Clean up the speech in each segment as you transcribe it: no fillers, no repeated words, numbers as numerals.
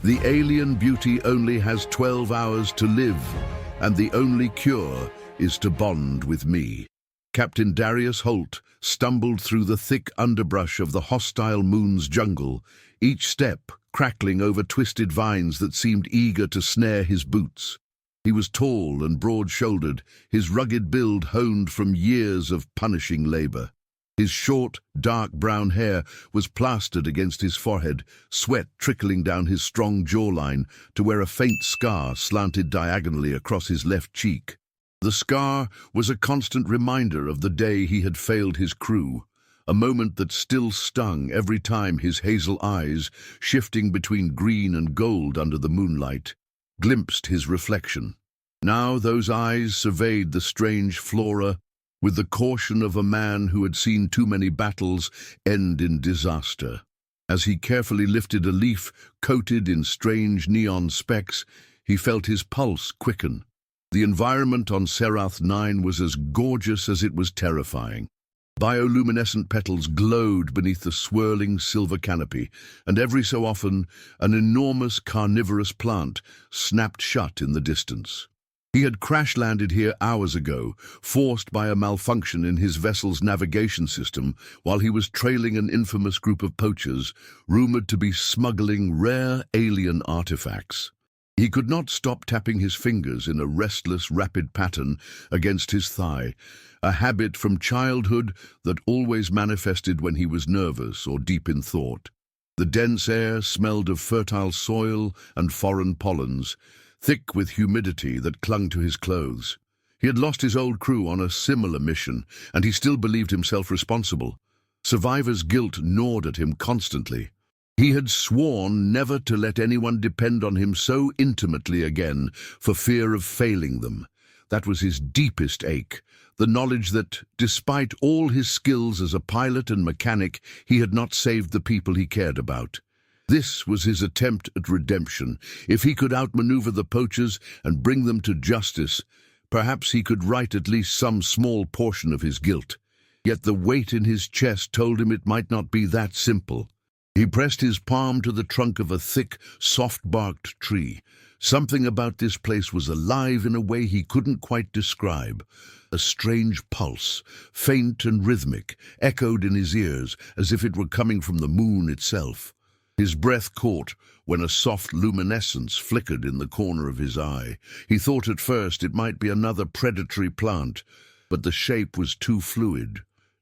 The alien beauty only has 12 hours to live, and the only cure is to bond with me. Captain Darius Holt stumbled through the thick underbrush of the hostile moon's jungle, each step crackling over twisted vines that seemed eager to snare his boots. He was tall and broad-shouldered, his rugged build honed from years of punishing labor. His short, dark brown hair was plastered against his forehead, sweat trickling down his strong jawline to where a faint scar slanted diagonally across his left cheek. The scar was a constant reminder of the day he had failed his crew, a moment that still stung every time his hazel eyes, shifting between green and gold under the moonlight, glimpsed his reflection. Now those eyes surveyed the strange flora with the caution of a man who had seen too many battles end in disaster. As he carefully lifted a leaf coated in strange neon specks, he felt his pulse quicken. The environment on Serath 9 was as gorgeous as it was terrifying. Bioluminescent petals glowed beneath the swirling silver canopy, and every so often an enormous carnivorous plant snapped shut in the distance. He had crash-landed here hours ago, forced by a malfunction in his vessel's navigation system while he was trailing an infamous group of poachers, rumored to be smuggling rare alien artifacts. He could not stop tapping his fingers in a restless, rapid pattern against his thigh, a habit from childhood that always manifested when he was nervous or deep in thought. The dense air smelled of fertile soil and foreign pollens, thick with humidity that clung to his clothes. He had lost his old crew on a similar mission, and he still believed himself responsible. Survivor's guilt gnawed at him constantly. He had sworn never to let anyone depend on him so intimately again for fear of failing them. That was his deepest ache, the knowledge that, despite all his skills as a pilot and mechanic, he had not saved the people he cared about. This was his attempt at redemption. If he could outmaneuver the poachers and bring them to justice, perhaps he could right at least some small portion of his guilt. Yet the weight in his chest told him it might not be that simple. He pressed his palm to the trunk of a thick, soft-barked tree. Something about this place was alive in a way he couldn't quite describe. A strange pulse, faint and rhythmic, echoed in his ears as if it were coming from the moon itself. His breath caught when a soft luminescence flickered in the corner of his eye. He thought at first it might be another predatory plant, but the shape was too fluid,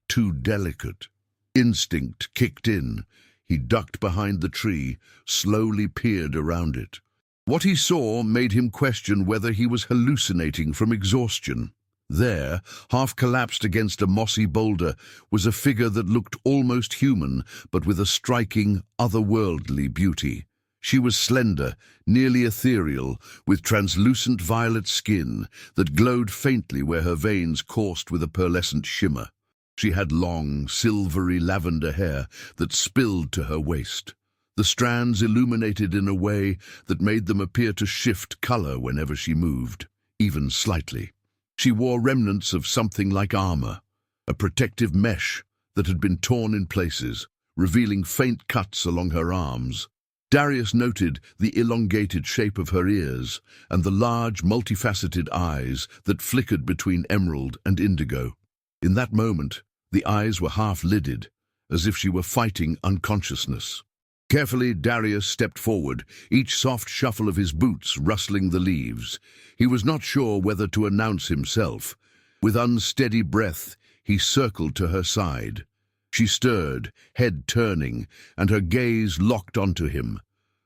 too delicate. Instinct kicked in. He ducked behind the tree, slowly peered around it. What he saw made him question whether he was hallucinating from exhaustion. There, half collapsed against a mossy boulder, was a figure that looked almost human, but with a striking, otherworldly beauty. She was slender, nearly ethereal, with translucent violet skin that glowed faintly where her veins coursed with a pearlescent shimmer. She had long, silvery lavender hair that spilled to her waist. The strands illuminated in a way that made them appear to shift color whenever she moved, even slightly. She wore remnants of something like armor, a protective mesh that had been torn in places, revealing faint cuts along her arms. Darius noted the elongated shape of her ears and the large, multifaceted eyes that flickered between emerald and indigo. In that moment, the eyes were half-lidded, as if she were fighting unconsciousness. Carefully, Darius stepped forward, each soft shuffle of his boots rustling the leaves. He was not sure whether to announce himself. With unsteady breath, he circled to her side. She stirred, head turning, and her gaze locked onto him.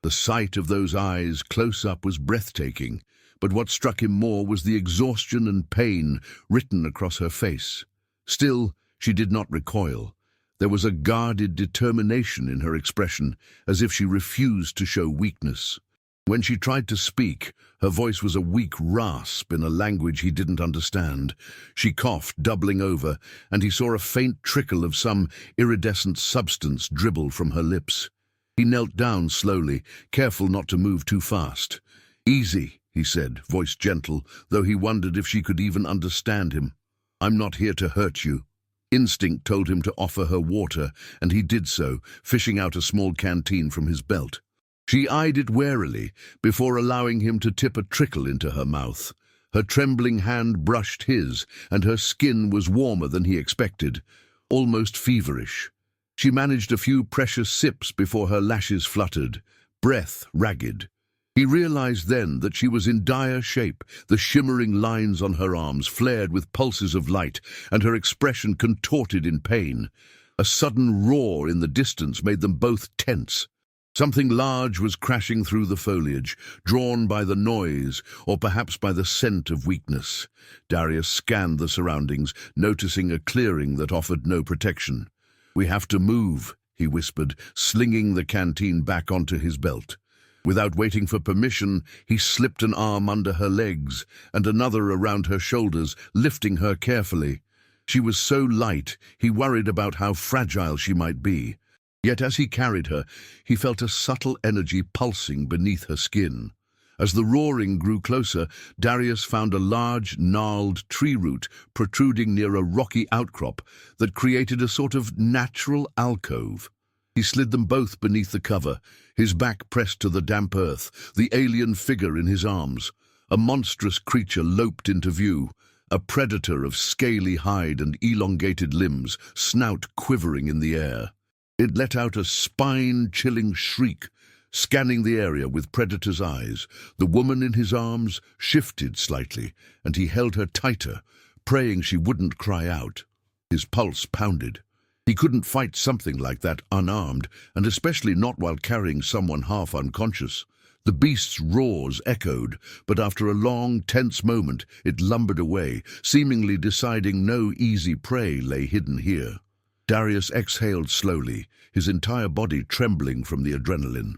The sight of those eyes close up was breathtaking, but what struck him more was the exhaustion and pain written across her face. Still, she did not recoil. There was a guarded determination in her expression, as if she refused to show weakness. When she tried to speak, her voice was a weak rasp in a language he didn't understand. She coughed, doubling over, and he saw a faint trickle of some iridescent substance dribble from her lips. He knelt down slowly, careful not to move too fast. "Easy," he said, voice gentle, though he wondered if she could even understand him. "I'm not here to hurt you." Instinct told him to offer her water, and he did so, fishing out a small canteen from his belt. She eyed it warily before allowing him to tip a trickle into her mouth. Her trembling hand brushed his, and her skin was warmer than he expected, almost feverish. She managed a few precious sips before her lashes fluttered, breath ragged. He realized then that she was in dire shape. The shimmering lines on her arms flared with pulses of light, and her expression contorted in pain. A sudden roar in the distance made them both tense. Something large was crashing through the foliage, drawn by the noise, or perhaps by the scent of weakness. Darius scanned the surroundings, noticing a clearing that offered no protection. "We have to move," he whispered, slinging the canteen back onto his belt. Without waiting for permission, he slipped an arm under her legs and another around her shoulders, lifting her carefully. She was so light, he worried about how fragile she might be. Yet as he carried her, he felt a subtle energy pulsing beneath her skin. As the roaring grew closer, Darius found a large, gnarled tree root protruding near a rocky outcrop that created a sort of natural alcove. He slid them both beneath the cover, his back pressed to the damp earth, the alien figure in his arms. A monstrous creature loped into view, a predator of scaly hide and elongated limbs, snout quivering in the air. It let out a spine-chilling shriek, scanning the area with predator's eyes. The woman in his arms shifted slightly, and he held her tighter, praying she wouldn't cry out. His pulse pounded. He couldn't fight something like that unarmed, and especially not while carrying someone half unconscious. The beast's roars echoed, but after a long, tense moment, it lumbered away, seemingly deciding no easy prey lay hidden here. Darius exhaled slowly, his entire body trembling from the adrenaline.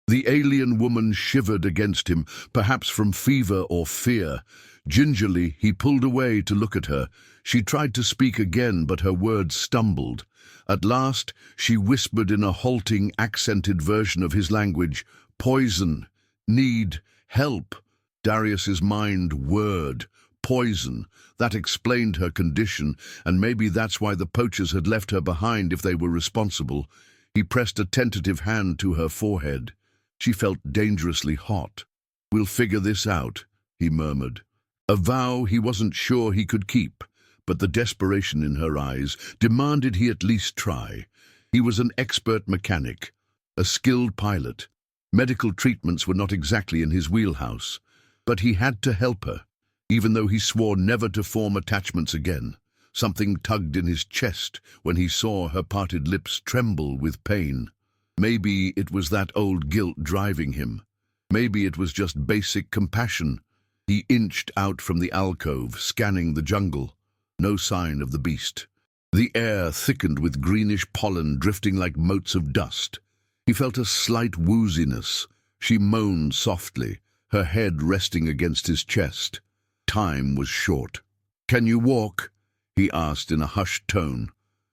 The alien woman shivered against him, perhaps from fever or fear. Gingerly, he pulled away to look at her. She tried to speak again, but her words stumbled. At last, she whispered in a halting, accented version of his language, "Poison. Need. Help." Darius's mind whirred. Poison. That explained her condition, and maybe that's why the poachers had left her behind if they were responsible. He pressed a tentative hand to her forehead. She felt dangerously hot. "We'll figure this out," he murmured. A vow he wasn't sure he could keep, but the desperation in her eyes demanded he at least try. He was an expert mechanic, a skilled pilot. Medical treatments were not exactly in his wheelhouse, but he had to help her. Even though he swore never to form attachments again, something tugged in his chest when he saw her parted lips tremble with pain. Maybe it was that old guilt driving him. Maybe it was just basic compassion. He inched out from the alcove, scanning the jungle. No sign of the beast. The air thickened with greenish pollen drifting like motes of dust. He felt a slight wooziness. She moaned softly, her head resting against his chest. Time was short. "Can you walk?" he asked in a hushed tone.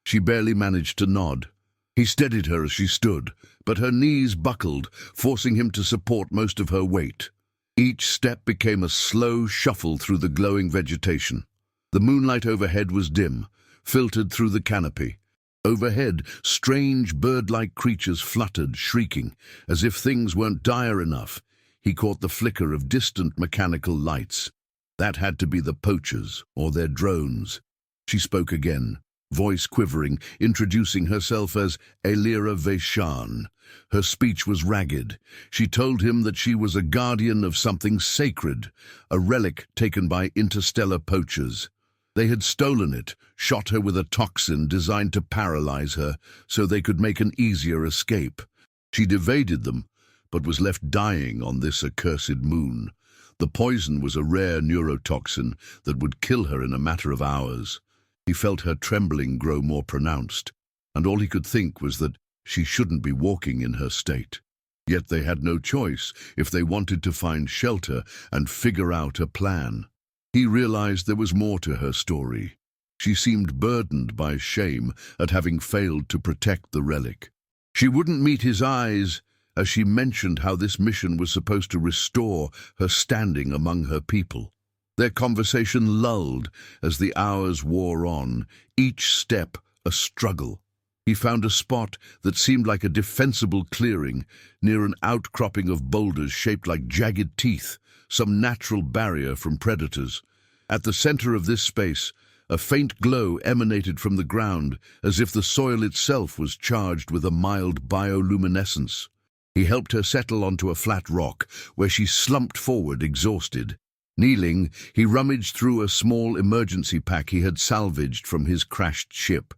She barely managed to nod. He steadied her as she stood, but her knees buckled, forcing him to support most of her weight. Each step became a slow shuffle through the glowing vegetation. The moonlight overhead was dim, filtered through the canopy. Overhead, strange bird-like creatures fluttered, shrieking, as if things weren't dire enough. He caught the flicker of distant mechanical lights. That had to be the poachers, or their drones. She spoke again, voice quivering, introducing herself as Aelira Vaishan. Her speech was ragged. She told him that she was a guardian of something sacred, a relic taken by interstellar poachers. They had stolen it, shot her with a toxin designed to paralyze her, so they could make an easier escape. She'd evaded them, but was left dying on this accursed moon. The poison was a rare neurotoxin that would kill her in a matter of hours. He felt her trembling grow more pronounced, and all he could think was that she shouldn't be walking in her state. Yet they had no choice if they wanted to find shelter and figure out a plan. He realized there was more to her story. She seemed burdened by shame at having failed to protect the relic. She wouldn't meet his eyes as she mentioned how this mission was supposed to restore her standing among her people. Their conversation lulled as the hours wore on, each step a struggle. He found a spot that seemed like a defensible clearing near an outcropping of boulders shaped like jagged teeth, some natural barrier from predators. At the center of this space, a faint glow emanated from the ground, as if the soil itself was charged with a mild bioluminescence. He helped her settle onto a flat rock, where she slumped forward, exhausted. Kneeling, he rummaged through a small emergency pack he had salvaged from his crashed ship.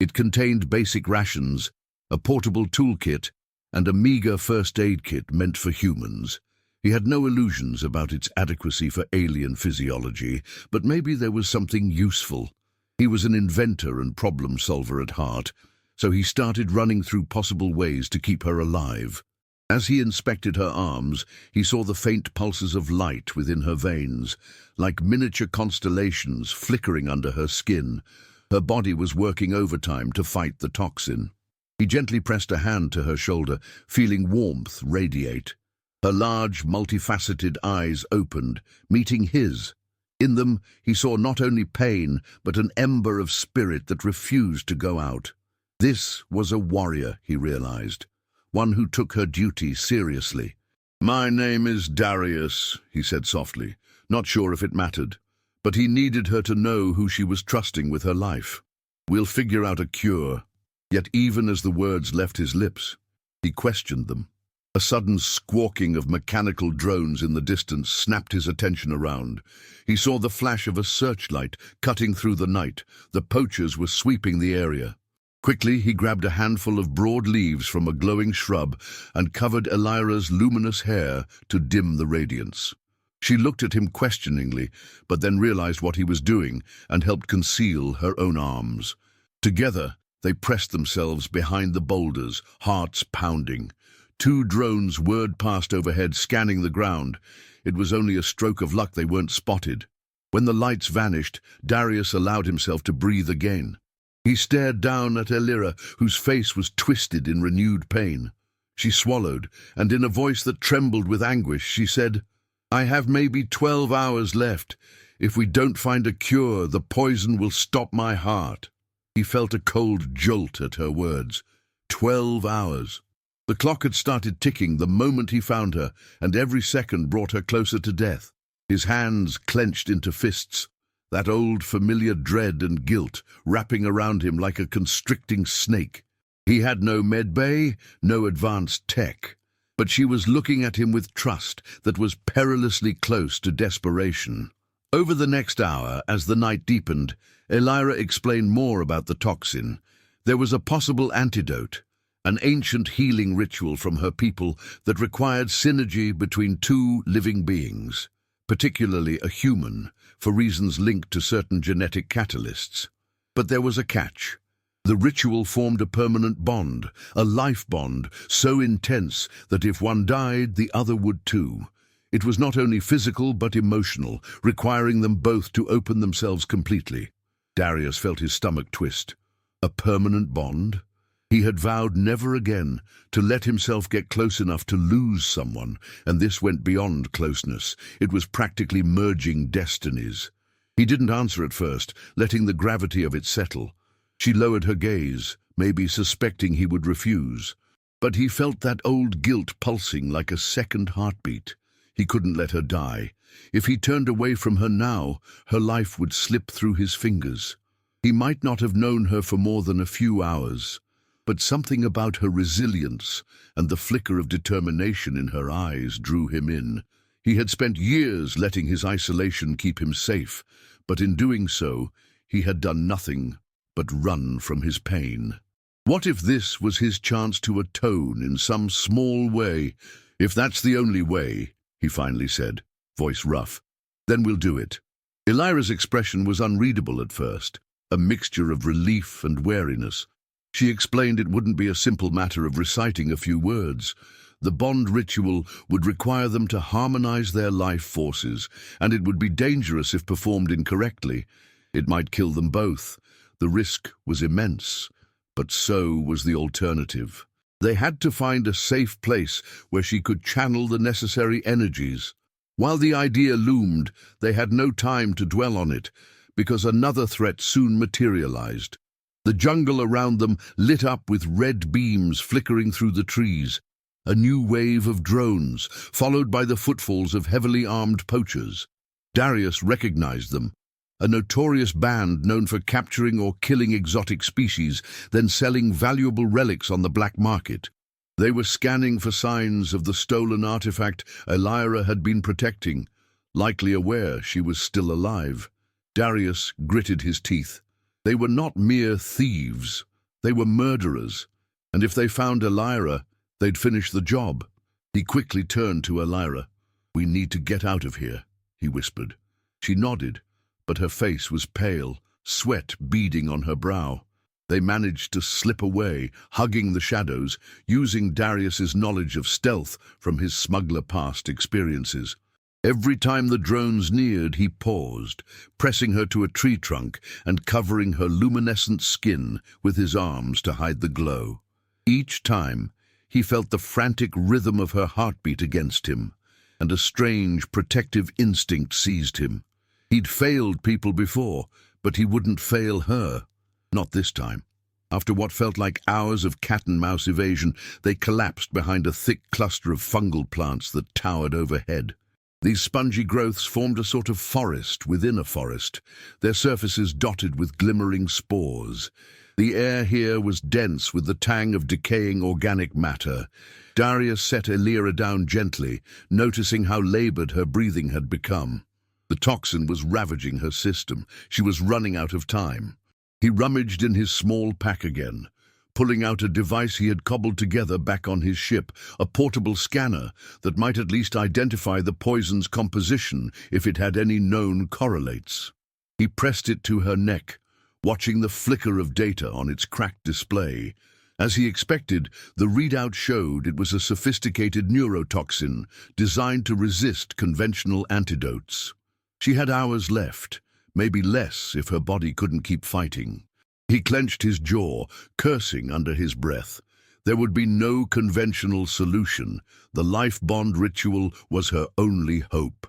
It contained basic rations, a portable toolkit, and a meager first aid kit meant for humans. He had no illusions about its adequacy for alien physiology, but maybe there was something useful. He was an inventor and problem solver at heart, so he started running through possible ways to keep her alive. As he inspected her arms, he saw the faint pulses of light within her veins, like miniature constellations flickering under her skin. Her body was working overtime to fight the toxin. He gently pressed a hand to her shoulder, feeling warmth radiate. Her large, multifaceted eyes opened, meeting his. In them, he saw not only pain, but an ember of spirit that refused to go out. This was a warrior, he realized, one who took her duty seriously. "My name is Darius," he said softly, not sure if it mattered. But he needed her to know who she was trusting with her life. "We'll figure out a cure." Yet even as the words left his lips, he questioned them. A sudden squawking of mechanical drones in the distance snapped his attention around. He saw the flash of a searchlight cutting through the night. The poachers were sweeping the area. Quickly, he grabbed a handful of broad leaves from a glowing shrub and covered Aelira's luminous hair to dim the radiance. She looked at him questioningly, but then realized what he was doing and helped conceal her own arms. Together, they pressed themselves behind the boulders, hearts pounding. 2 drones whirred past overhead, scanning the ground. It was only a stroke of luck they weren't spotted. When the lights vanished, Darius allowed himself to breathe again. He stared down at Aelira, whose face was twisted in renewed pain. She swallowed, and in a voice that trembled with anguish, she said, "I have maybe 12 hours left. If we don't find a cure, the poison will stop my heart." He felt a cold jolt at her words. 12 hours. The clock had started ticking the moment he found her, and every second brought her closer to death. His hands clenched into fists, that old familiar dread and guilt wrapping around him like a constricting snake. He had no medbay, no advanced tech. But she was looking at him with trust that was perilously close to desperation. Over the next hour, as the night deepened, Aelira explained more about the toxin. There was a possible antidote, an ancient healing ritual from her people that required synergy between 2 living beings, particularly a human, for reasons linked to certain genetic catalysts. But there was a catch. The ritual formed a permanent bond, a life bond, so intense that if one died, the other would too. It was not only physical but emotional, requiring them both to open themselves completely. Darius felt his stomach twist. A permanent bond? He had vowed never again to let himself get close enough to lose someone, and this went beyond closeness. It was practically merging destinies. He didn't answer at first, letting the gravity of it settle. She lowered her gaze, maybe suspecting he would refuse. But he felt that old guilt pulsing like a second heartbeat. He couldn't let her die. If he turned away from her now, her life would slip through his fingers. He might not have known her for more than a few hours, but something about her resilience and the flicker of determination in her eyes drew him in. He had spent years letting his isolation keep him safe, but in doing so, he had done nothing but run from his pain. What if this was his chance to atone in some small way? "If that's the only way," he finally said, voice rough, "then we'll do it." Aelira's expression was unreadable at first, a mixture of relief and wariness. She explained it wouldn't be a simple matter of reciting a few words. The bond ritual would require them to harmonize their life forces, and it would be dangerous if performed incorrectly. It might kill them both. The risk was immense, but so was the alternative. They had to find a safe place where she could channel the necessary energies. While the idea loomed, they had no time to dwell on it, because another threat soon materialized. The jungle around them lit up with red beams flickering through the trees. A new wave of drones, followed by the footfalls of heavily armed poachers. Darius recognized them, a notorious band known for capturing or killing exotic species, then selling valuable relics on the black market. They were scanning for signs of the stolen artifact Aelira had been protecting, likely aware she was still alive. Darius gritted his teeth. They were not mere thieves, they were murderers, and if they found Aelira, they'd finish the job. He quickly turned to Aelira. "We need to get out of here," he whispered. She nodded, but her face was pale, sweat beading on her brow. They managed to slip away, hugging the shadows, using Darius's knowledge of stealth from his smuggler past experiences. Every time the drones neared, he paused, pressing her to a tree trunk and covering her luminescent skin with his arms to hide the glow. Each time, he felt the frantic rhythm of her heartbeat against him, and a strange, protective instinct seized him. He'd failed people before, but he wouldn't fail her. Not this time. After what felt like hours of cat-and-mouse evasion, they collapsed behind a thick cluster of fungal plants that towered overhead. These spongy growths formed a sort of forest within a forest, their surfaces dotted with glimmering spores. The air here was dense with the tang of decaying organic matter. Darius set Aelira down gently, noticing how labored her breathing had become. The toxin was ravaging her system. She was running out of time. He rummaged in his small pack again, pulling out a device he had cobbled together back on his ship, a portable scanner that might at least identify the poison's composition if it had any known correlates. He pressed it to her neck, watching the flicker of data on its cracked display. As he expected, the readout showed it was a sophisticated neurotoxin designed to resist conventional antidotes. She had hours left, maybe less if her body couldn't keep fighting. He clenched his jaw, cursing under his breath. There would be no conventional solution. The life bond ritual was her only hope.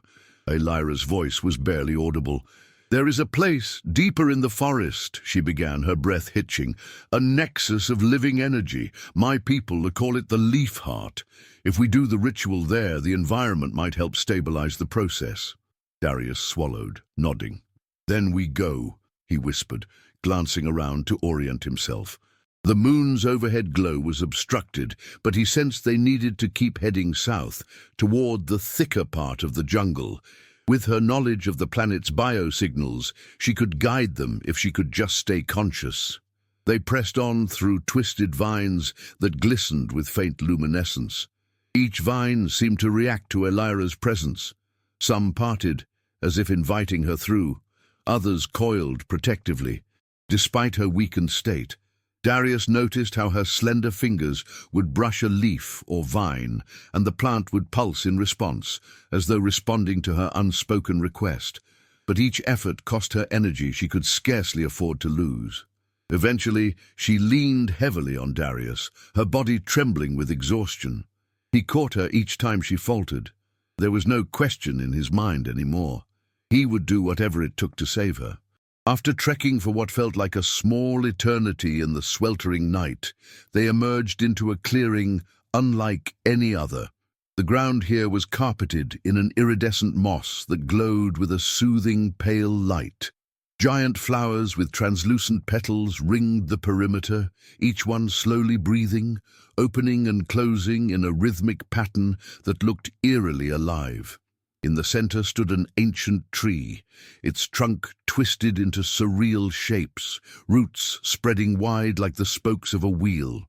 Aelira's voice was barely audible. "There is a place deeper in the forest," she began, her breath hitching. "A nexus of living energy. My people call it the leaf heart. If we do the ritual there, the environment might help stabilize the process." Darius swallowed, nodding. "Then we go," he whispered, glancing around to orient himself. The moon's overhead glow was obstructed, but he sensed they needed to keep heading south, toward the thicker part of the jungle. With her knowledge of the planet's biosignals, she could guide them if she could just stay conscious. They pressed on through twisted vines that glistened with faint luminescence. Each vine seemed to react to Aelira's presence. Some parted, as if inviting her through. Others coiled protectively. Despite her weakened state, Darius noticed how her slender fingers would brush a leaf or vine, and the plant would pulse in response, as though responding to her unspoken request. But each effort cost her energy she could scarcely afford to lose. Eventually, she leaned heavily on Darius, her body trembling with exhaustion. He caught her each time she faltered. There was no question in his mind anymore. He would do whatever it took to save her. After trekking for what felt like a small eternity in the sweltering night, they emerged into a clearing unlike any other. The ground here was carpeted in an iridescent moss that glowed with a soothing pale light. Giant flowers with translucent petals ringed the perimeter, each one slowly breathing, opening and closing in a rhythmic pattern that looked eerily alive. In the center stood an ancient tree, its trunk twisted into surreal shapes, roots spreading wide like the spokes of a wheel.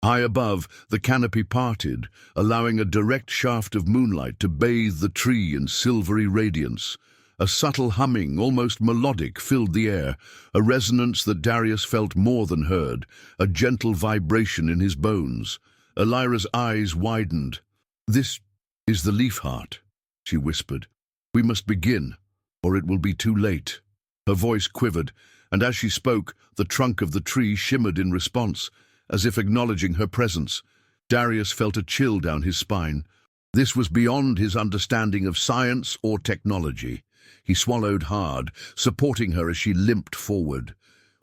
High above, the canopy parted, allowing a direct shaft of moonlight to bathe the tree in silvery radiance. A subtle humming, almost melodic, filled the air, a resonance that Darius felt more than heard, a gentle vibration in his bones. Aelira's eyes widened. "This is the leaf heart," she whispered. "We must begin, or it will be too late." Her voice quivered, and as she spoke, the trunk of the tree shimmered in response, as if acknowledging her presence. Darius felt a chill down his spine. This was beyond his understanding of science or technology. He swallowed hard, supporting her as she limped forward.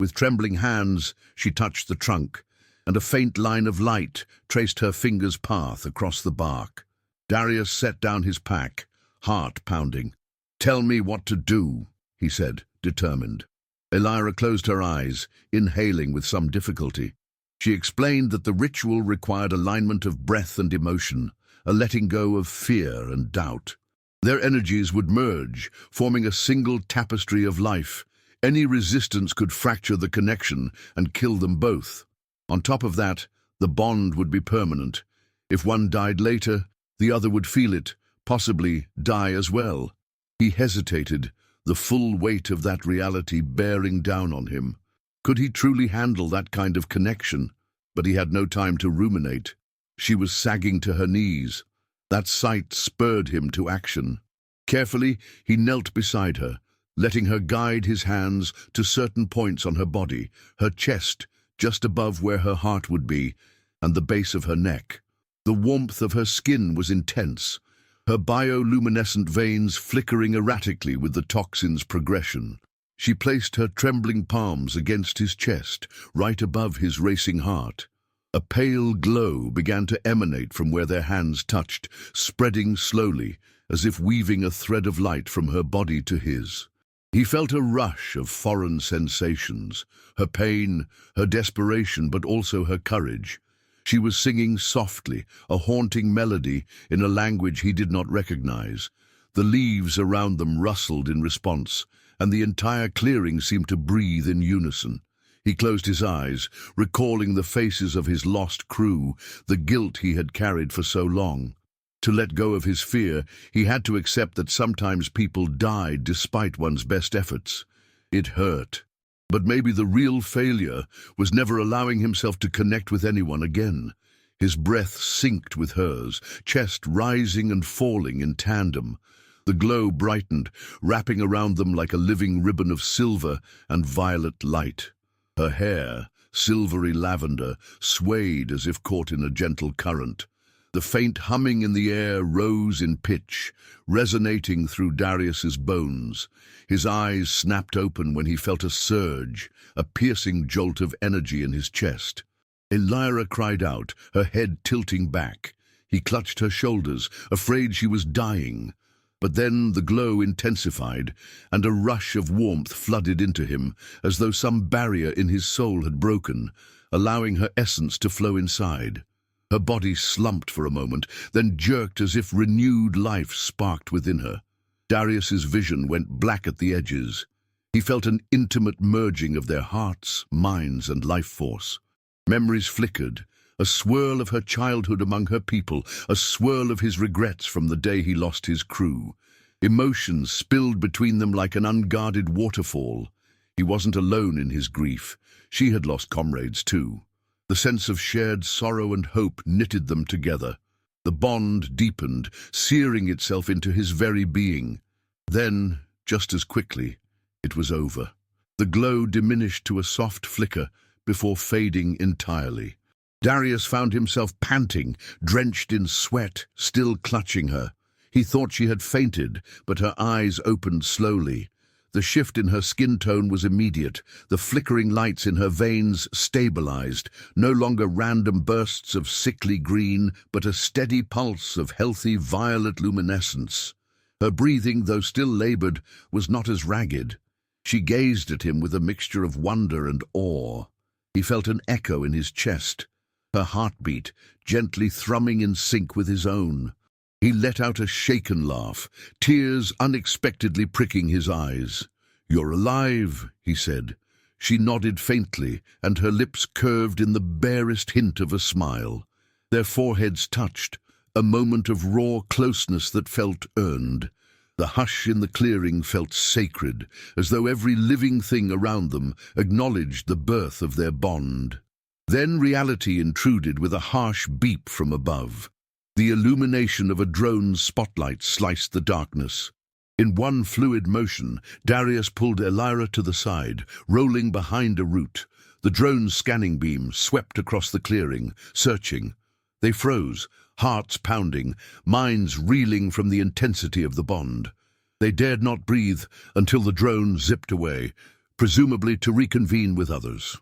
With trembling hands, she touched the trunk, and a faint line of light traced her finger's path across the bark. Darius set down his pack, heart pounding. "Tell me what to do," he said, determined. Aelira closed her eyes, inhaling with some difficulty. She explained that the ritual required alignment of breath and emotion, a letting go of fear and doubt. Their energies would merge, forming a single tapestry of life. Any resistance could fracture the connection and kill them both. On top of that, the bond would be permanent. If one died later, the other would feel it, possibly die as well. He hesitated, the full weight of that reality bearing down on him. Could he truly handle that kind of connection? But he had no time to ruminate. She was sagging to her knees. That sight spurred him to action. Carefully, he knelt beside her, letting her guide his hands to certain points on her body, her chest, just above where her heart would be, and the base of her neck. The warmth of her skin was intense, her bioluminescent veins flickering erratically with the toxin's progression. She placed her trembling palms against his chest, right above his racing heart. A pale glow began to emanate from where their hands touched, spreading slowly, as if weaving a thread of light from her body to his. He felt a rush of foreign sensations, her pain, her desperation, but also her courage. She was singing softly, a haunting melody in a language he did not recognize. The leaves around them rustled in response, and the entire clearing seemed to breathe in unison. He closed his eyes, recalling the faces of his lost crew, the guilt he had carried for so long. To let go of his fear, he had to accept that sometimes people died despite one's best efforts. It hurt. But maybe the real failure was never allowing himself to connect with anyone again. His breath synced with hers, chest rising and falling in tandem. The glow brightened, wrapping around them like a living ribbon of silver and violet light. Her hair, silvery lavender, swayed as if caught in a gentle current. The faint humming in the air rose in pitch, resonating through Darius's bones. His eyes snapped open when he felt a surge, a piercing jolt of energy in his chest. Aelira cried out, her head tilting back. He clutched her shoulders, afraid she was dying. But then the glow intensified, and a rush of warmth flooded into him, as though some barrier in his soul had broken, allowing her essence to flow inside. Her body slumped for a moment, then jerked as if renewed life sparked within her. Darius's vision went black at the edges. He felt an intimate merging of their hearts, minds, and life force. Memories flickered, a swirl of her childhood among her people, a swirl of his regrets from the day he lost his crew. Emotions spilled between them like an unguarded waterfall. He wasn't alone in his grief. She had lost comrades too. The sense of shared sorrow and hope knitted them together. The bond deepened, searing itself into his very being. Then, just as quickly, it was over. The glow diminished to a soft flicker before fading entirely. Darius found himself panting, drenched in sweat, still clutching her. He thought she had fainted, but her eyes opened slowly. The shift in her skin tone was immediate. The flickering lights in her veins stabilized, no longer random bursts of sickly green, but a steady pulse of healthy violet luminescence. Her breathing, though still labored, was not as ragged. She gazed at him with a mixture of wonder and awe. He felt an echo in his chest, her heartbeat gently thrumming in sync with his own. He let out a shaken laugh, tears unexpectedly pricking his eyes. "You're alive," he said. She nodded faintly, and her lips curved in the barest hint of a smile. Their foreheads touched, a moment of raw closeness that felt earned. The hush in the clearing felt sacred, as though every living thing around them acknowledged the birth of their bond. Then reality intruded with a harsh beep from above. The illumination of a drone's spotlight sliced the darkness. In one fluid motion, Darius pulled Aelira to the side, rolling behind a root. The drone's scanning beam swept across the clearing, searching. They froze, hearts pounding, minds reeling from the intensity of the bond. They dared not breathe until the drone zipped away, presumably to reconvene with others.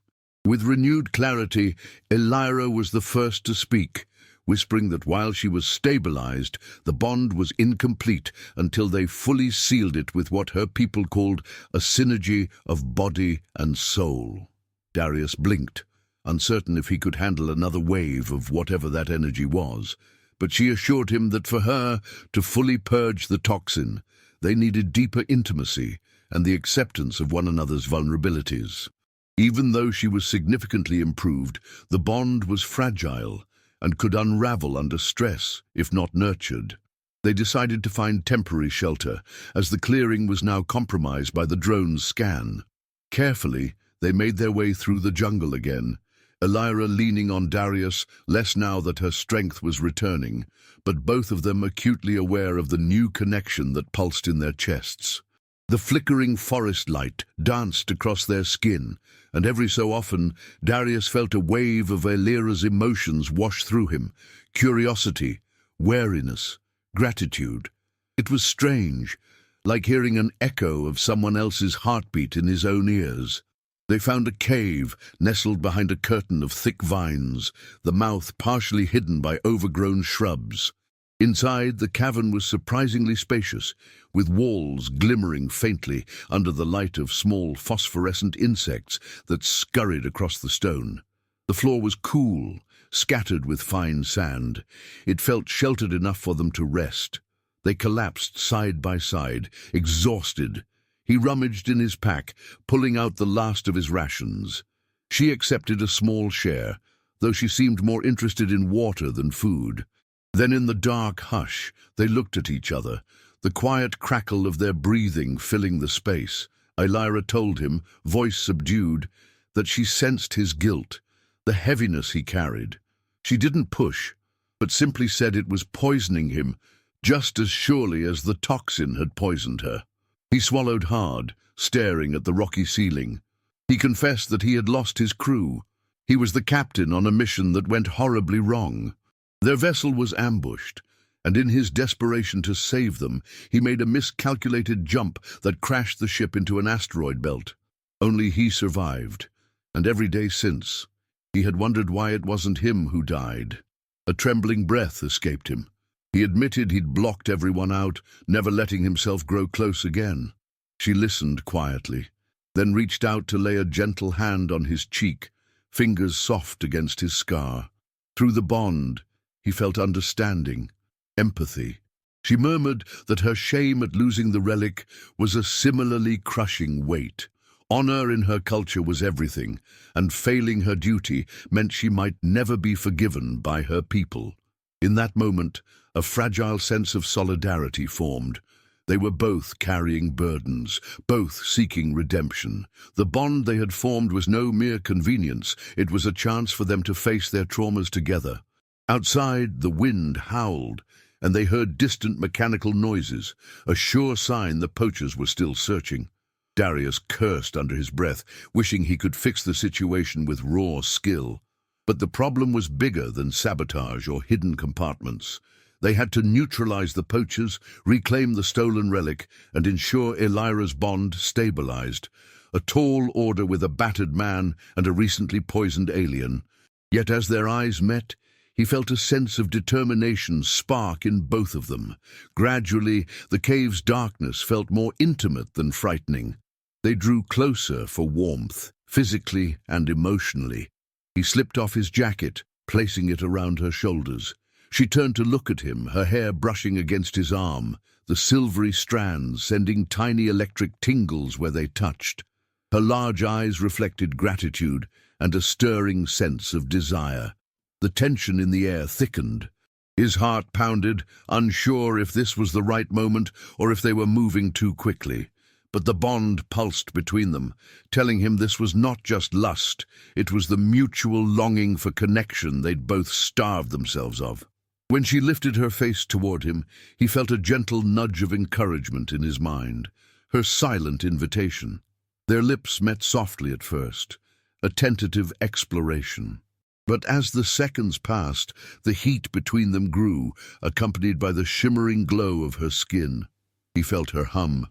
With renewed clarity, Aelira was the first to speak, whispering that while she was stabilized, the bond was incomplete until they fully sealed it with what her people called a synergy of body and soul. Darius blinked, uncertain if he could handle another wave of whatever that energy was, but she assured him that for her to fully purge the toxin, they needed deeper intimacy and the acceptance of one another's vulnerabilities. Even though she was significantly improved, the bond was fragile and could unravel under stress if not nurtured. They decided to find temporary shelter, as the clearing was now compromised by the drone's scan. Carefully, they made their way through the jungle again, Aelira leaning on Darius, less now that her strength was returning, but both of them acutely aware of the new connection that pulsed in their chests. The flickering forest light danced across their skin, and every so often Darius felt a wave of Aelira's emotions wash through him: curiosity, wariness, gratitude. It was strange, like hearing an echo of someone else's heartbeat in his own ears. They found a cave nestled behind a curtain of thick vines, the mouth partially hidden by overgrown shrubs. Inside, the cavern was surprisingly spacious, with walls glimmering faintly under the light of small phosphorescent insects that scurried across the stone. The floor was cool, scattered with fine sand. It felt sheltered enough for them to rest. They collapsed side by side, exhausted. He rummaged in his pack, pulling out the last of his rations. She accepted a small share, though she seemed more interested in water than food. Then in the dark hush, they looked at each other, the quiet crackle of their breathing filling the space. Aelira told him, voice subdued, that she sensed his guilt, the heaviness he carried. She didn't push, but simply said it was poisoning him, just as surely as the toxin had poisoned her. He swallowed hard, staring at the rocky ceiling. He confessed that he had lost his crew. He was the captain on a mission that went horribly wrong. Their vessel was ambushed, and in his desperation to save them, he made a miscalculated jump that crashed the ship into an asteroid belt. Only he survived, and every day since, he had wondered why it wasn't him who died. A trembling breath escaped him. He admitted he'd blocked everyone out, never letting himself grow close again. She listened quietly, then reached out to lay a gentle hand on his cheek, fingers soft against his scar. Through the bond, he felt understanding, empathy. She murmured that her shame at losing the relic was a similarly crushing weight. Honor in her culture was everything, and failing her duty meant she might never be forgiven by her people. In that moment, a fragile sense of solidarity formed. They were both carrying burdens, both seeking redemption. The bond they had formed was no mere convenience, it was a chance for them to face their traumas together. Outside, the wind howled, and they heard distant mechanical noises, a sure sign the poachers were still searching. Darius cursed under his breath, wishing he could fix the situation with raw skill. But the problem was bigger than sabotage or hidden compartments. They had to neutralize the poachers, reclaim the stolen relic, and ensure Aelira's bond stabilized. A tall order with a battered man and a recently poisoned alien. Yet as their eyes met, he felt a sense of determination spark in both of them. Gradually, the cave's darkness felt more intimate than frightening. They drew closer for warmth, physically and emotionally. He slipped off his jacket, placing it around her shoulders. She turned to look at him, her hair brushing against his arm, the silvery strands sending tiny electric tingles where they touched. Her large eyes reflected gratitude and a stirring sense of desire. The tension in the air thickened. His heart pounded, unsure if this was the right moment or if they were moving too quickly. But the bond pulsed between them, telling him this was not just lust, it was the mutual longing for connection they'd both starved themselves of. When she lifted her face toward him, he felt a gentle nudge of encouragement in his mind, her silent invitation. Their lips met softly at first, a tentative exploration. But as the seconds passed, the heat between them grew, accompanied by the shimmering glow of her skin. He felt her hum,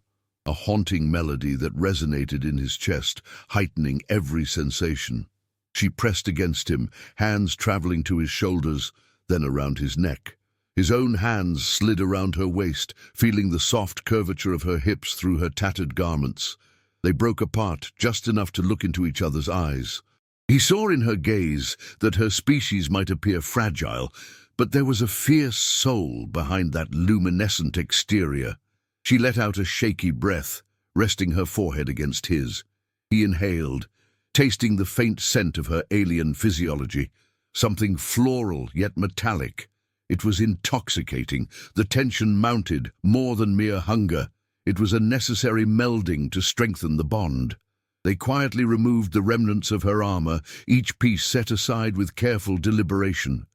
a haunting melody that resonated in his chest, heightening every sensation. She pressed against him, hands traveling to his shoulders, then around his neck. His own hands slid around her waist, feeling the soft curvature of her hips through her tattered garments. They broke apart just enough to look into each other's eyes. He saw in her gaze that her species might appear fragile, but there was a fierce soul behind that luminescent exterior. She let out a shaky breath, resting her forehead against his. He inhaled, tasting the faint scent of her alien physiology, something floral yet metallic. It was intoxicating. The tension mounted more than mere hunger. It was a necessary melding to strengthen the bond. They quietly removed the remnants of her armor, each piece set aside with careful deliberation.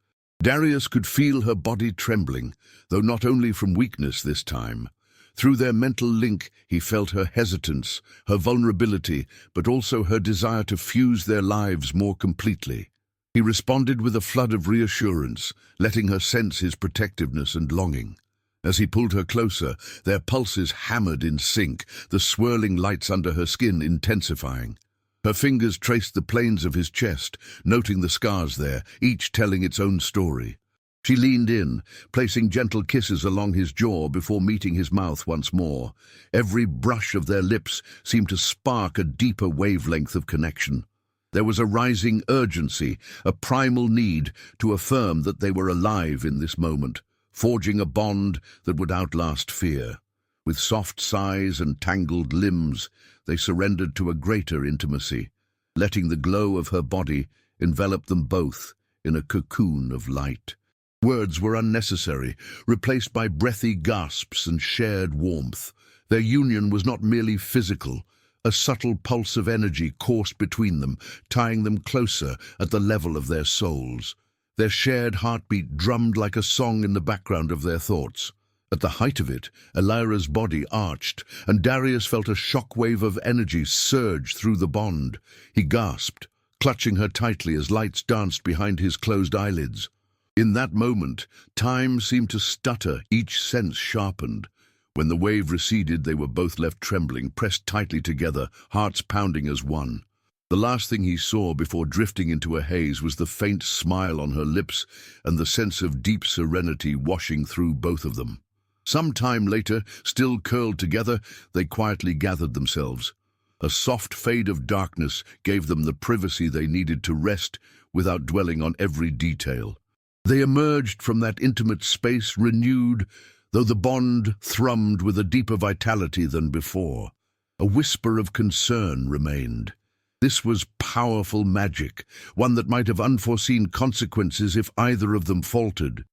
Darius could feel her body trembling, though not only from weakness this time. Through their mental link, he felt her hesitance, her vulnerability, but also her desire to fuse their lives more completely. He responded with a flood of reassurance, letting her sense his protectiveness and longing. As he pulled her closer, their pulses hammered in sync, the swirling lights under her skin intensifying. Her fingers traced the planes of his chest, noting the scars there, each telling its own story. She leaned in, placing gentle kisses along his jaw before meeting his mouth once more. Every brush of their lips seemed to spark a deeper wavelength of connection. There was a rising urgency, a primal need to affirm that they were alive in this moment, forging a bond that would outlast fear. With soft sighs and tangled limbs, they surrendered to a greater intimacy, letting the glow of her body envelop them both in a cocoon of light. Words were unnecessary, replaced by breathy gasps and shared warmth. Their union was not merely physical. A subtle pulse of energy coursed between them, tying them closer at the level of their souls. Their shared heartbeat drummed like a song in the background of their thoughts. At the height of it, Aelira's body arched, and Darius felt a shockwave of energy surge through the bond. He gasped, clutching her tightly as lights danced behind his closed eyelids. In that moment, time seemed to stutter, each sense sharpened. When the wave receded, they were both left trembling, pressed tightly together, hearts pounding as one. The last thing he saw before drifting into a haze was the faint smile on her lips and the sense of deep serenity washing through both of them. Some time later, still curled together, they quietly gathered themselves. A soft fade of darkness gave them the privacy they needed to rest without dwelling on every detail. They emerged from that intimate space renewed, though the bond thrummed with a deeper vitality than before. A whisper of concern remained. This was powerful magic, one that might have unforeseen consequences if either of them faltered.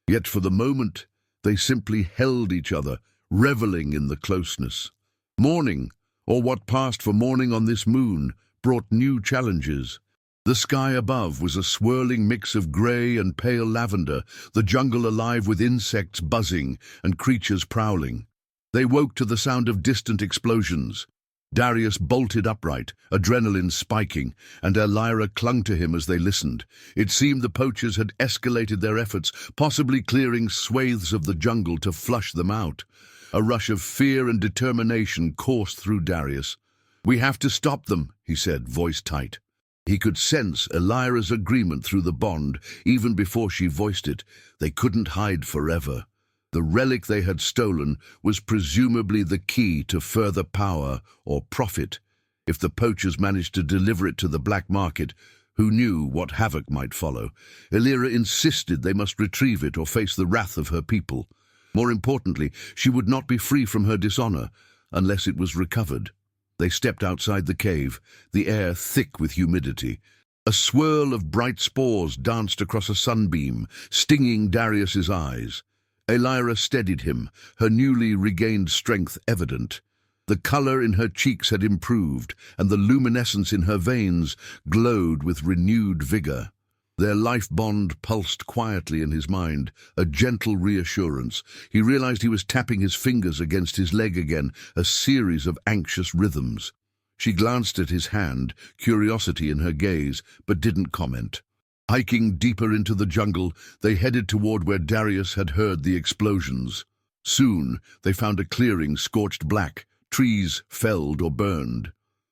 Yet for the moment, they simply held each other, reveling in the closeness. Morning, or what passed for morning on this moon, brought new challenges. The sky above was a swirling mix of grey and pale lavender, the jungle alive with insects buzzing and creatures prowling. They woke to the sound of distant explosions. Darius bolted upright, adrenaline spiking, and Aelira clung to him as they listened. It seemed the poachers had escalated their efforts, possibly clearing swathes of the jungle to flush them out. A rush of fear and determination coursed through Darius. "We have to stop them," he said, voice tight. He could sense Aelira's agreement through the bond, even before she voiced it. They couldn't hide forever. The relic they had stolen was presumably the key to further power or profit. If the poachers managed to deliver it to the black market, who knew what havoc might follow? Aelira insisted they must retrieve it or face the wrath of her people. More importantly, she would not be free from her dishonor unless it was recovered. They stepped outside the cave, the air thick with humidity. A swirl of bright spores danced across a sunbeam, stinging Darius's eyes. Aelira steadied him, her newly regained strength evident. The color in her cheeks had improved, and the luminescence in her veins glowed with renewed vigor. Their life bond pulsed quietly in his mind, a gentle reassurance. He realized he was tapping his fingers against his leg again, a series of anxious rhythms. She glanced at his hand, curiosity in her gaze, but didn't comment. Hiking deeper into the jungle, they headed toward where Darius had heard the explosions. Soon, they found a clearing scorched black, trees felled or burned.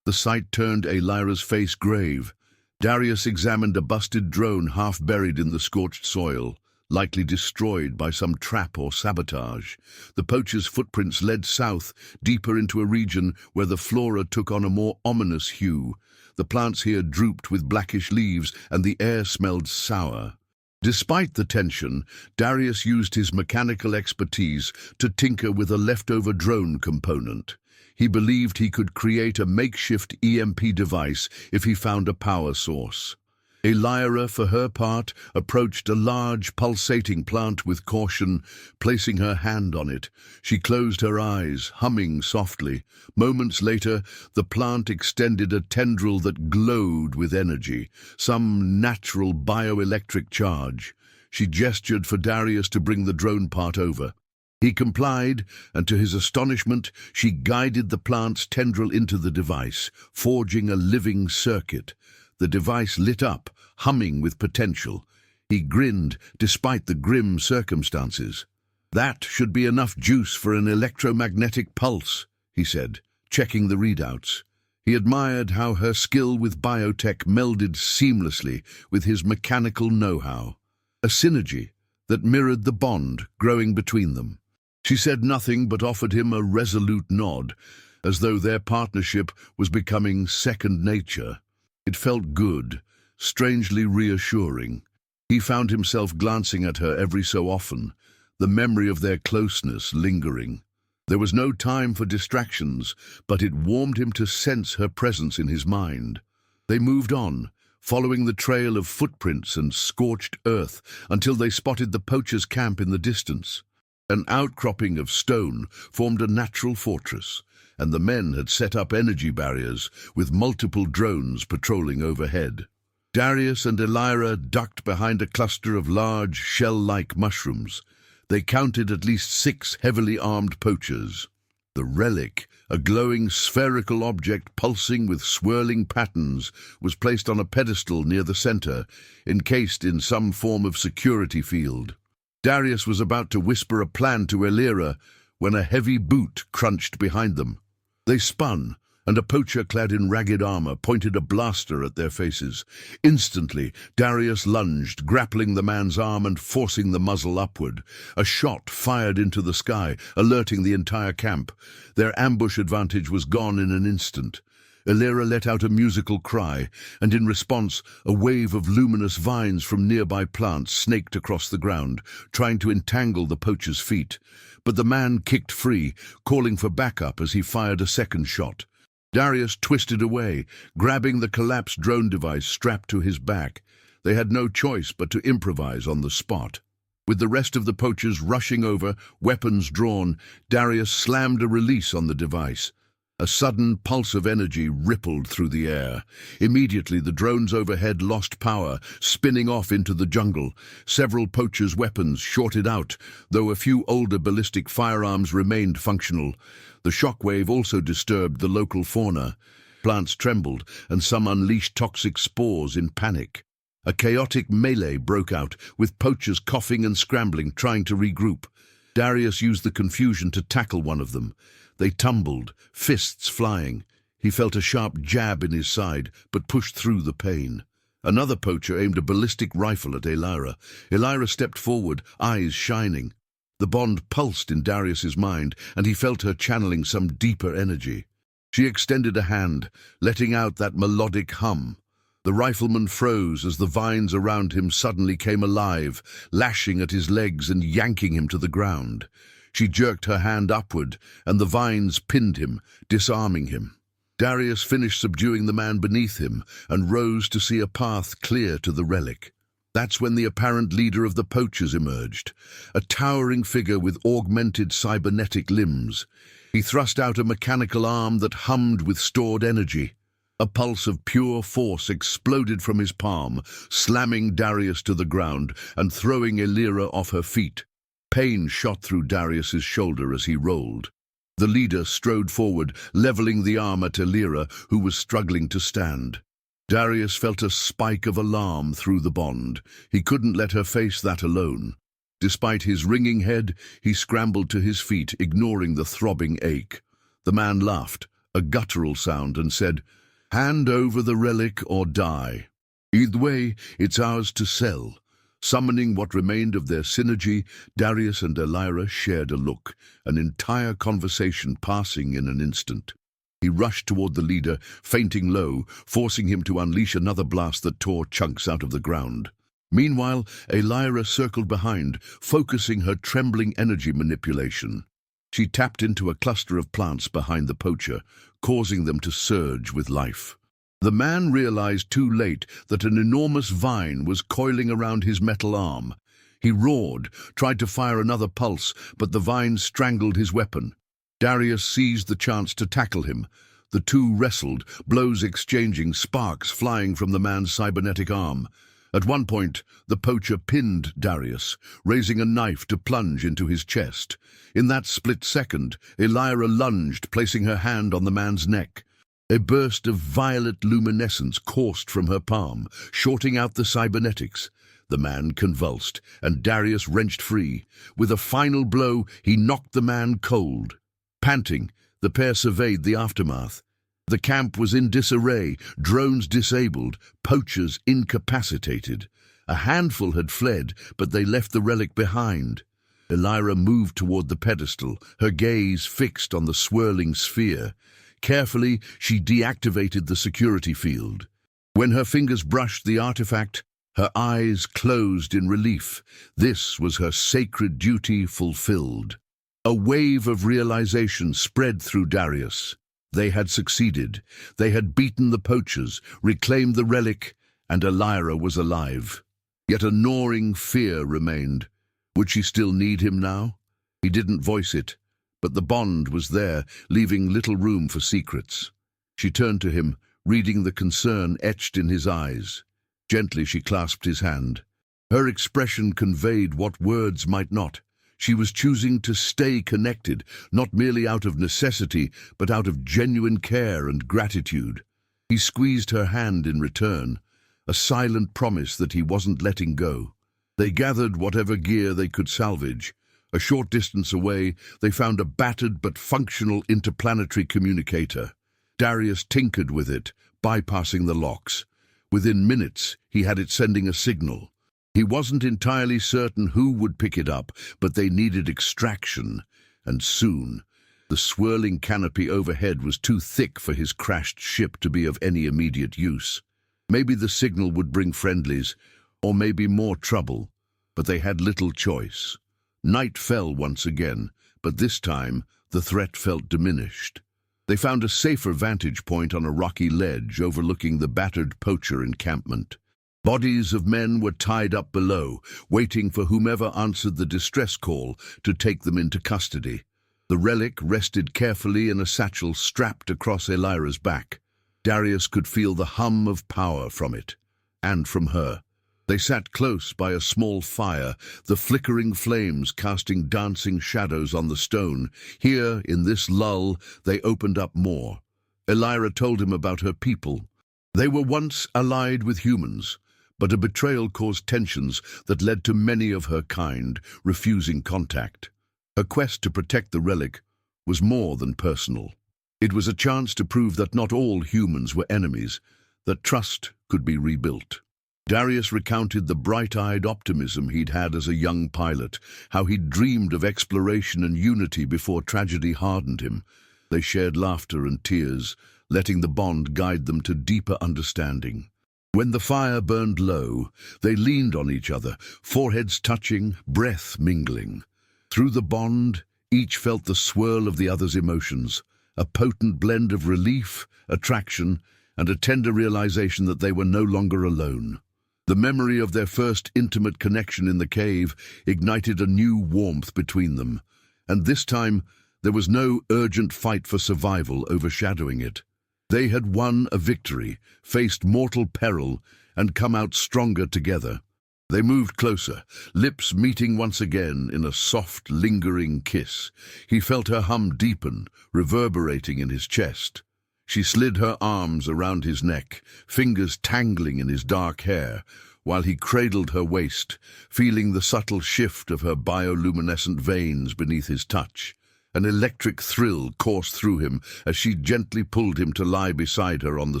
The sight turned Aelira's face grave. Darius examined a busted drone half buried in the scorched soil, likely destroyed by some trap or sabotage. The poacher's footprints led south, deeper into a region where the flora took on a more ominous hue. The plants here drooped with blackish leaves, and the air smelled sour. Despite the tension, Darius used his mechanical expertise to tinker with a leftover drone component. He believed he could create a makeshift EMP device if he found a power source. Aelira, for her part, approached a large, pulsating plant with caution, placing her hand on it. She closed her eyes, humming softly. Moments later, the plant extended a tendril that glowed with energy, some natural bioelectric charge. She gestured for Darius to bring the drone part over. He complied, and to his astonishment, she guided the plant's tendril into the device, forging a living circuit. The device lit up, humming with potential. He grinned, despite the grim circumstances. "That should be enough juice for an electromagnetic pulse," he said, checking the readouts. He admired how her skill with biotech melded seamlessly with his mechanical know-how, a synergy that mirrored the bond growing between them. She said nothing but offered him a resolute nod, as though their partnership was becoming second nature. It felt good, strangely reassuring. He found himself glancing at her every so often, the memory of their closeness lingering. There was no time for distractions, but it warmed him to sense her presence in his mind. They moved on, following the trail of footprints and scorched earth until they spotted the poachers' camp in the distance. An outcropping of stone formed a natural fortress, and the men had set up energy barriers with multiple drones patrolling overhead. Darius and Aelira ducked behind a cluster of large, shell-like mushrooms. They counted at least 6 heavily armed poachers. The relic, a glowing spherical object pulsing with swirling patterns, was placed on a pedestal near the center, encased in some form of security field. Darius was about to whisper a plan to Aelira when a heavy boot crunched behind them. They spun, and a poacher clad in ragged armor pointed a blaster at their faces. Instantly, Darius lunged, grappling the man's arm and forcing the muzzle upward. A shot fired into the sky, alerting the entire camp. Their ambush advantage was gone in an instant. Aelira let out a musical cry, and in response, a wave of luminous vines from nearby plants snaked across the ground, trying to entangle the poacher's feet. But the man kicked free, calling for backup as he fired a second shot. Darius twisted away, grabbing the collapsed drone device strapped to his back. They had no choice but to improvise on the spot. With the rest of the poachers rushing over, weapons drawn, Darius slammed a release on the device. A sudden pulse of energy rippled through the air. Immediately, the drones overhead lost power, spinning off into the jungle. Several poachers' weapons shorted out, though a few older ballistic firearms remained functional. The shockwave also disturbed the local fauna. Plants trembled, and some unleashed toxic spores in panic. A chaotic melee broke out, with poachers coughing and scrambling, trying to regroup. Darius used the confusion to tackle one of them. They tumbled, fists flying. He felt a sharp jab in his side, but pushed through the pain. Another poacher aimed a ballistic rifle at Aelira. Aelira stepped forward, eyes shining. The bond pulsed in Darius's mind, and he felt her channeling some deeper energy. She extended a hand, letting out that melodic hum. The rifleman froze as the vines around him suddenly came alive, lashing at his legs and yanking him to the ground. She jerked her hand upward, and the vines pinned him, disarming him. Darius finished subduing the man beneath him and rose to see a path clear to the relic. That's when the apparent leader of the poachers emerged, a towering figure with augmented cybernetic limbs. He thrust out a mechanical arm that hummed with stored energy. A pulse of pure force exploded from his palm, slamming Darius to the ground and throwing Aelira off her feet. Pain shot through Darius's shoulder as he rolled. The leader strode forward, leveling the arm at Aelira, who was struggling to stand. Darius felt a spike of alarm through the bond. He couldn't let her face that alone. Despite his ringing head, he scrambled to his feet, ignoring the throbbing ache. The man laughed, a guttural sound, and said, "Hand over the relic or die. Either way, it's ours to sell." Summoning what remained of their synergy, Darius and Aelira shared a look, an entire conversation passing in an instant. He rushed toward the leader, feinting low, forcing him to unleash another blast that tore chunks out of the ground. Meanwhile, Aelira circled behind, focusing her trembling energy manipulation. She tapped into a cluster of plants behind the poacher, causing them to surge with life. The man realized too late that an enormous vine was coiling around his metal arm. He roared, tried to fire another pulse, but the vine strangled his weapon. Darius seized the chance to tackle him. The two wrestled, blows exchanging, sparks flying from the man's cybernetic arm. At one point, the poacher pinned Darius, raising a knife to plunge into his chest. In that split second, Aelira lunged, placing her hand on the man's neck. A burst of violet luminescence coursed from her palm, shorting out the cybernetics. The man convulsed, and Darius wrenched free. With a final blow, he knocked the man cold. Panting, the pair surveyed the aftermath. The camp was in disarray, drones disabled, poachers incapacitated. A handful had fled, but they left the relic behind. Aelira moved toward the pedestal, her gaze fixed on the swirling sphere. Carefully, she deactivated the security field. When her fingers brushed the artifact, her eyes closed in relief. This was her sacred duty fulfilled. A wave of realization spread through Darius. They had succeeded. They had beaten the poachers, reclaimed the relic, and Aelira was alive. Yet a gnawing fear remained. Would she still need him now? He didn't voice it, but the bond was there, leaving little room for secrets. She turned to him, reading the concern etched in his eyes. Gently she clasped his hand. Her expression conveyed what words might not. She was choosing to stay connected, not merely out of necessity, but out of genuine care and gratitude. He squeezed her hand in return, a silent promise that he wasn't letting go. They gathered whatever gear they could salvage. A short distance away, they found a battered but functional interplanetary communicator. Darius tinkered with it, bypassing the locks. Within minutes, he had it sending a signal. He wasn't entirely certain who would pick it up, but they needed extraction, and soon. The swirling canopy overhead was too thick for his crashed ship to be of any immediate use. Maybe the signal would bring friendlies, or maybe more trouble, but they had little choice. Night fell once again, but this time the threat felt diminished. They found a safer vantage point on a rocky ledge overlooking the battered poacher encampment. Bodies of men were tied up below, waiting for whomever answered the distress call to take them into custody. The relic rested carefully in a satchel strapped across Aelira's back. Darius could feel the hum of power from it, and from her. They sat close by a small fire, the flickering flames casting dancing shadows on the stone. Here, in this lull, they opened up more. Aelira told him about her people. They were once allied with humans, but a betrayal caused tensions that led to many of her kind refusing contact. Her quest to protect the relic was more than personal. It was a chance to prove that not all humans were enemies, that trust could be rebuilt. Darius recounted the bright-eyed optimism he'd had as a young pilot, how he'd dreamed of exploration and unity before tragedy hardened him. They shared laughter and tears, letting the bond guide them to deeper understanding. When the fire burned low, they leaned on each other, foreheads touching, breath mingling. Through the bond, each felt the swirl of the other's emotions, a potent blend of relief, attraction, and a tender realization that they were no longer alone. The memory of their first intimate connection in the cave ignited a new warmth between them, and this time there was no urgent fight for survival overshadowing it. They had won a victory, faced mortal peril, and come out stronger together. They moved closer, lips meeting once again in a soft, lingering kiss. He felt her hum deepen, reverberating in his chest. She slid her arms around his neck, fingers tangling in his dark hair, while he cradled her waist, feeling the subtle shift of her bioluminescent veins beneath his touch. An electric thrill coursed through him as she gently pulled him to lie beside her on the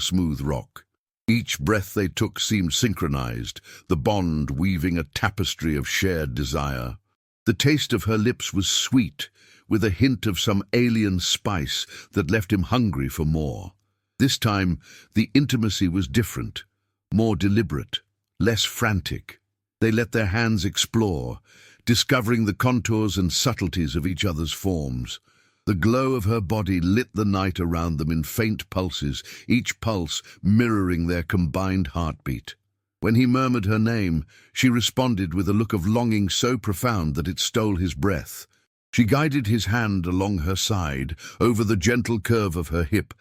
smooth rock. Each breath they took seemed synchronized, the bond weaving a tapestry of shared desire. The taste of her lips was sweet, with a hint of some alien spice that left him hungry for more. This time, the intimacy was different, more deliberate, less frantic. They let their hands explore, discovering the contours and subtleties of each other's forms. The glow of her body lit the night around them in faint pulses, each pulse mirroring their combined heartbeat. When he murmured her name, she responded with a look of longing so profound that it stole his breath. She guided his hand along her side, over the gentle curve of her hip,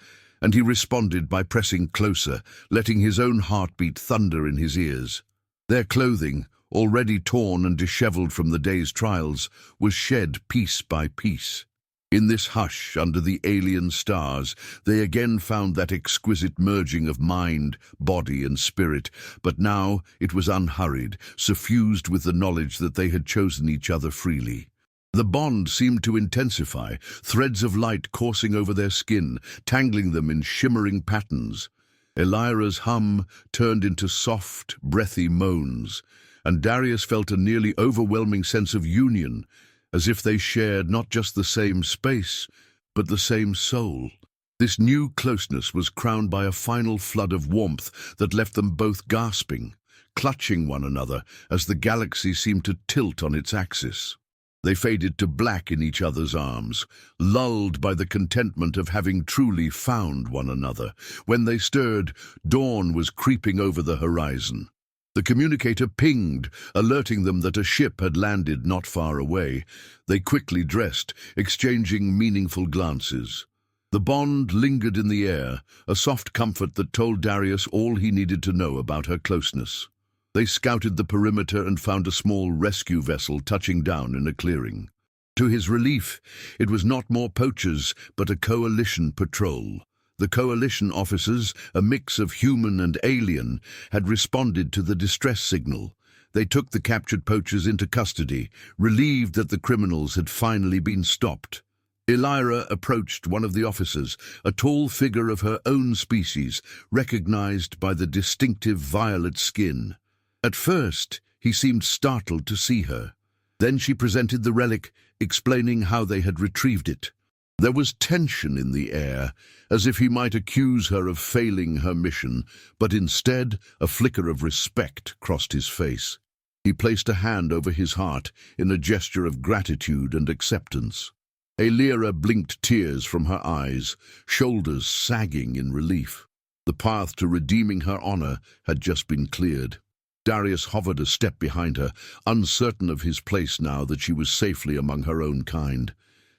and he responded by pressing closer, letting his own heartbeat thunder in his ears. Their clothing, already torn and disheveled from the day's trials, was shed piece by piece. In this hush under the alien stars, they again found that exquisite merging of mind, body, and spirit, but now it was unhurried, suffused with the knowledge that they had chosen each other freely. The bond seemed to intensify, threads of light coursing over their skin, tangling them in shimmering patterns. Aelira's hum turned into soft, breathy moans, and Darius felt a nearly overwhelming sense of union, as if they shared not just the same space, but the same soul. This new closeness was crowned by a final flood of warmth that left them both gasping, clutching one another as the galaxy seemed to tilt on its axis. They faded to black in each other's arms, lulled by the contentment of having truly found one another. When they stirred, dawn was creeping over the horizon. The communicator pinged, alerting them that a ship had landed not far away. They quickly dressed, exchanging meaningful glances. The bond lingered in the air, a soft comfort that told Darius all he needed to know about her closeness. They scouted the perimeter and found a small rescue vessel touching down in a clearing. To his relief, it was not more poachers, but a coalition patrol. The coalition officers, a mix of human and alien, had responded to the distress signal. They took the captured poachers into custody, relieved that the criminals had finally been stopped. Aelira approached one of the officers, a tall figure of her own species, recognized by the distinctive violet skin. At first, he seemed startled to see her. Then she presented the relic, explaining how they had retrieved it. There was tension in the air, as if he might accuse her of failing her mission, but instead a flicker of respect crossed his face. He placed a hand over his heart in a gesture of gratitude and acceptance. Aelira blinked tears from her eyes, shoulders sagging in relief. The path to redeeming her honor had just been cleared. Darius hovered a step behind her, uncertain of his place now that she was safely among her own kind.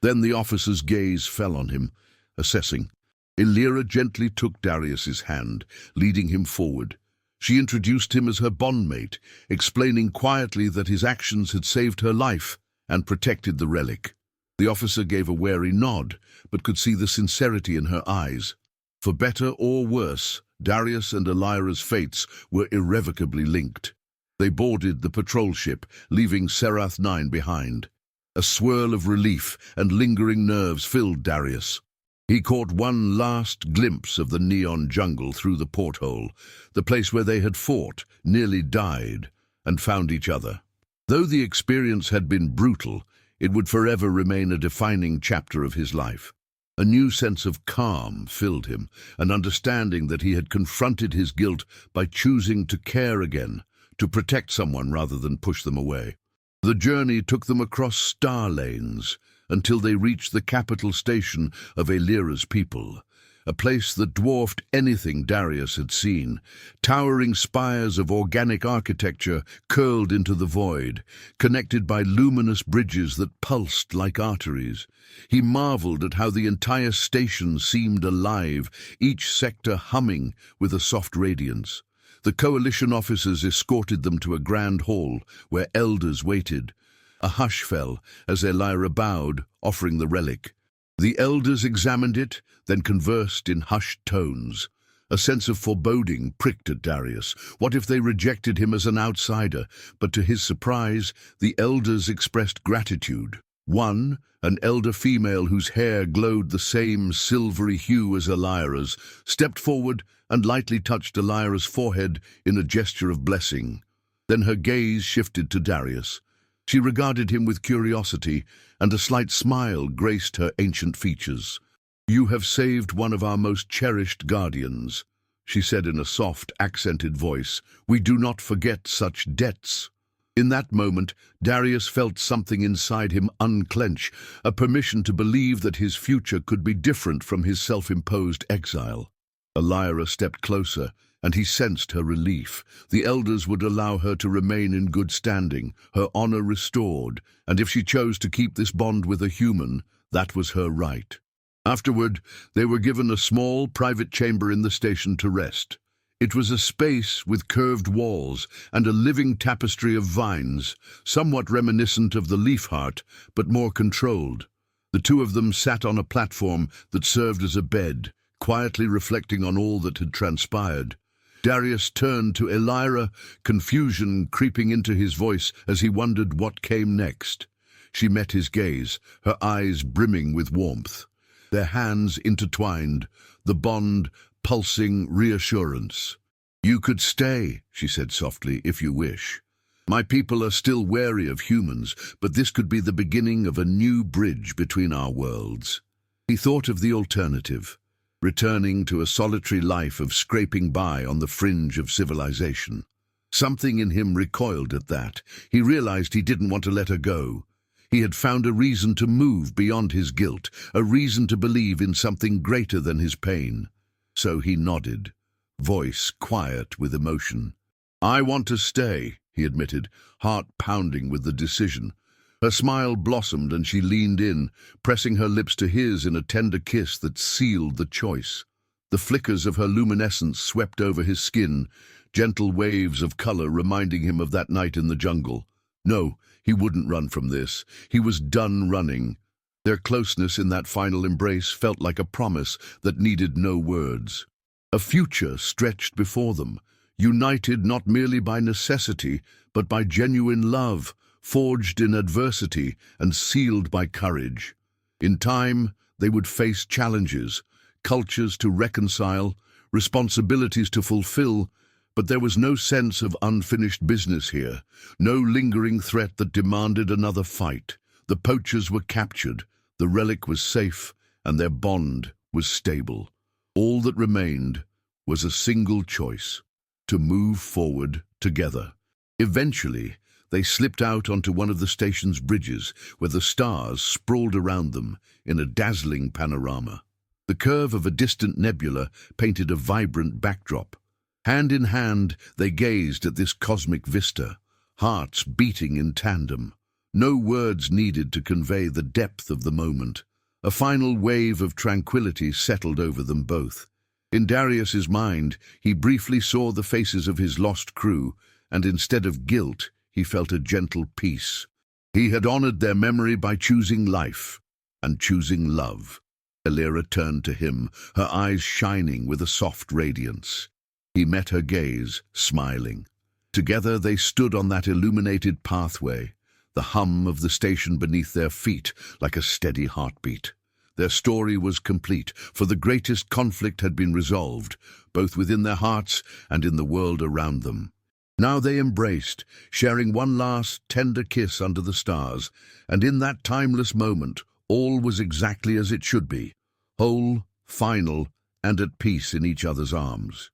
Then the officer's gaze fell on him, assessing. Aelira gently took Darius's hand, leading him forward. She introduced him as her bondmate, explaining quietly that his actions had saved her life and protected the relic. The officer gave a wary nod, but could see the sincerity in her eyes. For better or worse, Darius and Aelira's fates were irrevocably linked. They boarded the patrol ship, leaving Serath 9 behind. A swirl of relief and lingering nerves filled Darius. He caught one last glimpse of the neon jungle through the porthole, the place where they had fought, nearly died, and found each other. Though the experience had been brutal, it would forever remain a defining chapter of his life. A new sense of calm filled him, an understanding that he had confronted his guilt by choosing to care again, to protect someone rather than push them away. The journey took them across star lanes until they reached the capital station of Aelira's people, a place that dwarfed anything Darius had seen. Towering spires of organic architecture curled into the void, connected by luminous bridges that pulsed like arteries. He marveled at how the entire station seemed alive, each sector humming with a soft radiance. The coalition officers escorted them to a grand hall where elders waited. A hush fell as Aelira bowed, offering the relic. The elders examined it, then conversed in hushed tones. A sense of foreboding pricked at Darius. What if they rejected him as an outsider? But to his surprise, the elders expressed gratitude. One, An elder female whose hair glowed the same silvery hue as Aelira's, stepped forward and lightly touched Aelira's forehead in a gesture of blessing. Then her gaze shifted to Darius. She regarded him with curiosity, and a slight smile graced her ancient features. "You have saved one of our most cherished guardians," she said in a soft, accented voice. "We do not forget such debts." In that moment, Darius felt something inside him unclench, a permission to believe that his future could be different from his self-imposed exile. Aelira stepped closer, and he sensed her relief. The elders would allow her to remain in good standing, her honor restored, and if she chose to keep this bond with a human, that was her right. Afterward, they were given a small, private chamber in the station to rest. It was a space with curved walls and a living tapestry of vines, somewhat reminiscent of the leaf heart, but more controlled. The two of them sat on a platform that served as a bed, quietly reflecting on all that had transpired. Darius turned to Aelira, confusion creeping into his voice as he wondered what came next. She met his gaze, her eyes brimming with warmth. Their hands intertwined, the bond pulsing reassurance. "You could stay," she said softly, "if you wish. My people are still wary of humans, but this could be the beginning of a new bridge between our worlds." He thought of the alternative, returning to a solitary life of scraping by on the fringe of civilization. Something in him recoiled at that. He realized he didn't want to let her go. He had found a reason to move beyond his guilt, a reason to believe in something greater than his pain. So he nodded, voice quiet with emotion. "I want to stay," he admitted, heart pounding with the decision. Her smile blossomed and she leaned in, pressing her lips to his in a tender kiss that sealed the choice. The flickers of her luminescence swept over his skin, gentle waves of color reminding him of that night in the jungle. No, he wouldn't run from this. He was done running. Their closeness in that final embrace felt like a promise that needed no words. A future stretched before them, united not merely by necessity, but by genuine love, forged in adversity and sealed by courage. In time, they would face challenges, cultures to reconcile, responsibilities to fulfill, but there was no sense of unfinished business here, no lingering threat that demanded another fight. The poachers were captured, the relic was safe, and their bond was stable. All that remained was a single choice: to move forward together. Eventually, they slipped out onto one of the station's bridges, where the stars sprawled around them in a dazzling panorama. The curve of a distant nebula painted a vibrant backdrop. Hand in hand, they gazed at this cosmic vista, hearts beating in tandem. No words needed to convey the depth of the moment. A final wave of tranquility settled over them both. In Darius's mind, he briefly saw the faces of his lost crew, and instead of guilt, he felt a gentle peace. He had honored their memory by choosing life and choosing love. Aelira turned to him, her eyes shining with a soft radiance. He met her gaze, smiling. Together they stood on that illuminated pathway, the hum of the station beneath their feet like a steady heartbeat. Their story was complete, for the greatest conflict had been resolved, both within their hearts and in the world around them. Now they embraced, sharing one last tender kiss under the stars, and in that timeless moment, all was exactly as it should be, whole, final, and at peace in each other's arms.